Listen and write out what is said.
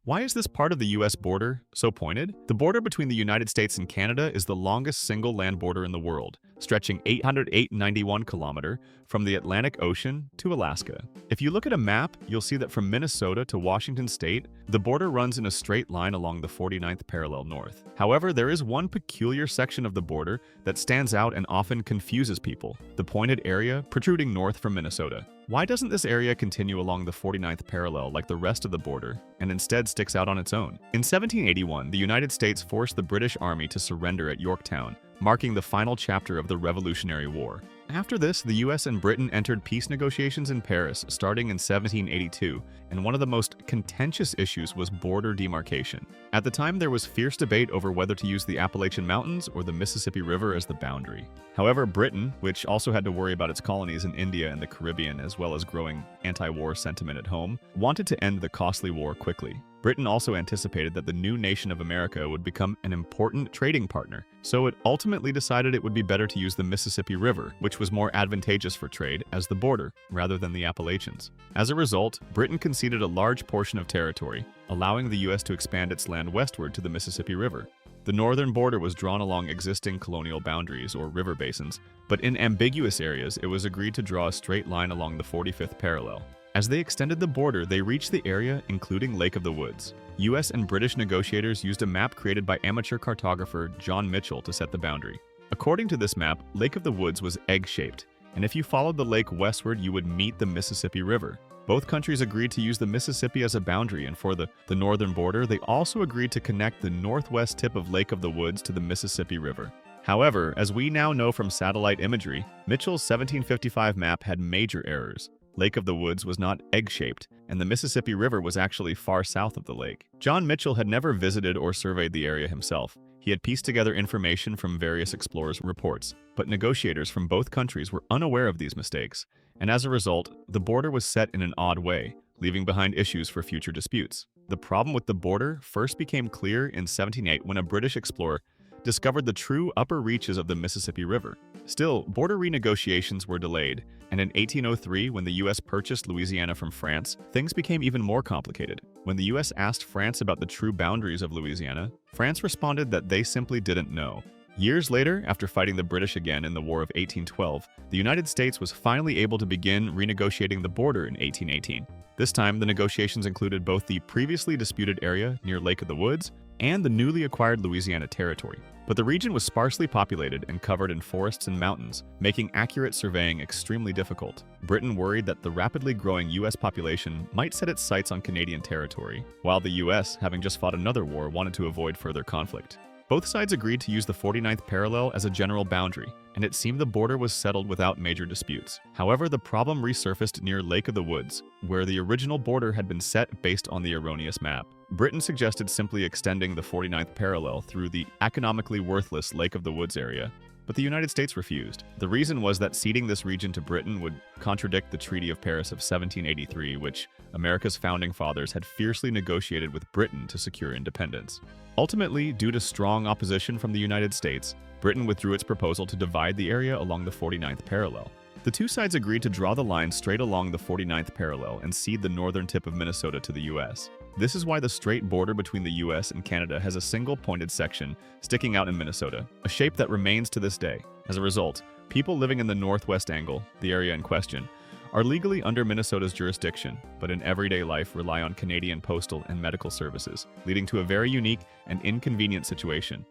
Why is this part of the US border so pointed? The border between the United States and Canada is the longest single land border in the world, stretching 808.91 kilometers from the Atlantic Ocean to Alaska. If you look at a map, you'll see that from Minnesota to Washington State, the border runs in a straight line along the 49th parallel north. However, there is one peculiar section of the border that stands out and often confuses people: the pointed area protruding north from Minnesota. Why doesn't this area continue along the 49th parallel like the rest of the border, and instead sticks out on its own? In 1781, the United States forced the British Army to surrender at Yorktown, marking the final chapter of the Revolutionary War. After this, the US and Britain entered peace negotiations in Paris starting in 1782, and one of the most contentious issues was border demarcation. At the time, there was fierce debate over whether to use the Appalachian Mountains or the Mississippi River as the boundary. However, Britain, which also had to worry about its colonies in India and the Caribbean as well as growing anti-war sentiment at home, wanted to end the costly war quickly. Britain also anticipated that the new nation of America would become an important trading partner, so it ultimately decided it would be better to use the Mississippi River, which was more advantageous for trade, as the border, rather than the Appalachians. As a result, Britain conceded a large portion of territory, allowing the US to expand its land westward to the Mississippi River. The northern border was drawn along existing colonial boundaries, or river basins, but in ambiguous areas it was agreed to draw a straight line along the 45th parallel. As they extended the border, they reached the area, including Lake of the Woods. US and British negotiators used a map created by amateur cartographer John Mitchell to set the boundary. According to this map, Lake of the Woods was egg-shaped, and if you followed the lake westward, you would meet the Mississippi River. Both countries agreed to use the Mississippi as a boundary, and for the northern border, they also agreed to connect the northwest tip of Lake of the Woods to the Mississippi River. However, as we now know from satellite imagery, Mitchell's 1755 map had major errors. Lake of the Woods was not egg-shaped, and the Mississippi River was actually far south of the lake. John Mitchell had never visited or surveyed the area himself. He had pieced together information from various explorers' reports, but negotiators from both countries were unaware of these mistakes, and as a result, the border was set in an odd way, leaving behind issues for future disputes. The problem with the border first became clear in 1708 when a British explorer discovered the true upper reaches of the Mississippi River. Still, border renegotiations were delayed, and in 1803, when the US purchased Louisiana from France, things became even more complicated. When the US asked France about the true boundaries of Louisiana, France responded that they simply didn't know. Years later, after fighting the British again in the War of 1812, the United States was finally able to begin renegotiating the border in 1818. This time, the negotiations included both the previously disputed area near Lake of the Woods and the newly acquired Louisiana territory. But the region was sparsely populated and covered in forests and mountains, making accurate surveying extremely difficult. Britain worried that the rapidly growing US population might set its sights on Canadian territory, while the US, having just fought another war, wanted to avoid further conflict. Both sides agreed to use the 49th parallel as a general boundary, and it seemed the border was settled without major disputes. However, the problem resurfaced near Lake of the Woods, where the original border had been set based on the erroneous map. Britain suggested simply extending the 49th parallel through the economically worthless Lake of the Woods area, but the United States refused. The reason was that ceding this region to Britain would contradict the Treaty of Paris of 1783, which America's founding fathers had fiercely negotiated with Britain to secure independence. Ultimately, due to strong opposition from the United States, Britain withdrew its proposal to divide the area along the 49th parallel. The two sides agreed to draw the line straight along the 49th parallel and cede the northern tip of Minnesota to the US. This is why the straight border between the US and Canada has a single pointed section sticking out in Minnesota, a shape that remains to this day. As a result, people living in the northwest angle, the area in question, are legally under Minnesota's jurisdiction, but in everyday life rely on Canadian postal and medical services, leading to a very unique and inconvenient situation.